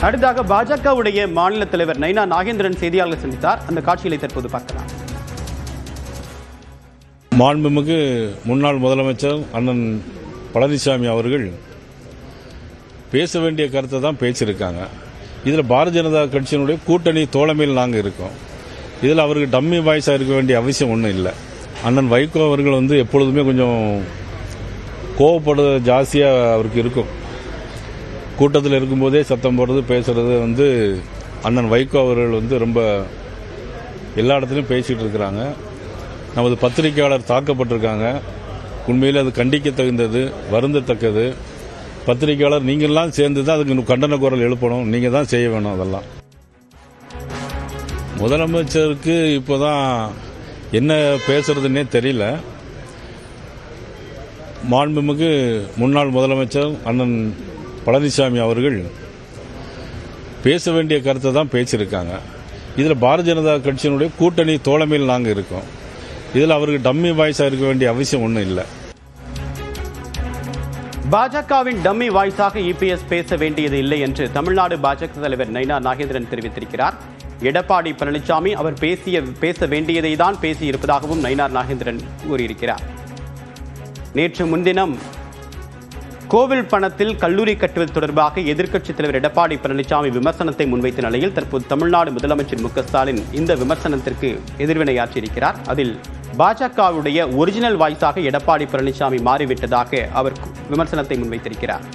அடுத்தாக பாஜகவுடைய மாநில தலைவர் நைனா நாகேந்திரன் செய்தியாளர்கள் சந்தித்தார். அந்த காட்சிகளை தற்போது பார்க்கலாம். மாண்புமிகு முன்னாள் முதலமைச்சர் அண்ணன் பழனிசாமி அவர்கள் பேச வேண்டிய கருத்தை தான் பேசியிருக்காங்க. இதில் பாரதிய ஜனதா கட்சியினுடைய கூட்டணி தோழமையில் நாங்கள் இருக்கோம். இதில் அவருக்கு டம்மி வாய்ஸாக இருக்க வேண்டிய அவசியம் ஒன்றும் இல்லை. அண்ணன் வைகோ அவர்கள் எப்பொழுதுமே கொஞ்சம் கோவப்படுறது ஜாஸ்தியாக அவருக்கு இருக்கும். கூட்டத்தில் இருக்கும்போதே சத்தம் போடுறது பேசுறது அண்ணன் வைகோ அவர்கள் ரொம்ப எல்லா இடத்துலையும் பேசிகிட்டு இருக்கிறாங்க. நமது பத்திரிகையாளர் தாக்கப்பட்டிருக்காங்க. உண்மையில் அது கண்டிக்க தகுந்தது, வருந்தத்தக்கது. பத்திரிகையாளர் நீங்கள்லாம் சேர்ந்து தான் அதுக்கு கண்டன குரல் எழுப்பணும், நீங்கள் தான் செய்ய வேணும். அதெல்லாம் முதலமைச்சருக்கு இப்போதான் என்ன பேசுறதுன்னே தெரியல. மாண்புமிகு முன்னாள் முதலமைச்சர் அண்ணன் பழனிசாமி அவர்கள் பேச வேண்டிய கருத்தை தான் பேசியிருக்காங்க. இதில் பாரதிய ஜனதா கட்சியினுடைய கூட்டணி தோழமையில் நாங்கள் இருக்கோம். இதில் அவருக்கு டம்மி வாய்ஸாக இருக்க வேண்டிய அவசியம் ஒன்றும் இல்லை. பாஜகவின் டம்மி வாய்ஸாக இபிஎஸ் பேச வேண்டியது இல்லை என்று தமிழ்நாடு பாஜக தலைவர் நைனா நாகேந்திரன் தெரிவித்திருக்கிறார். எடப்பாடி பழனிசாமி அவர் பேச வேண்டியதை தான் பேசியிருப்பதாகவும் நயினார் நாகேந்திரன் கூறியிருக்கிறார். நேற்று முன்தினம் கோவில் பணத்தில் கல்லூரி கட்டுவது தொடர்பாக எதிர்க்கட்சித் தலைவர் எடப்பாடி பழனிசாமி விமர்சனத்தை முன்வைத்த நிலையில் தற்போது தமிழ்நாடு முதலமைச்சர் மு க ஸ்டாலின் இந்த விமர்சனத்திற்கு எதிர்வினையாற்றியிருக்கிறார். அதில் பாஜகவுடைய ஒரிஜினல் வாய்ஸாக எடப்பாடி பழனிசாமி மாறிவிட்டதாக அவர் விமர்சனத்தை முன்வைத்திருக்கிறார்.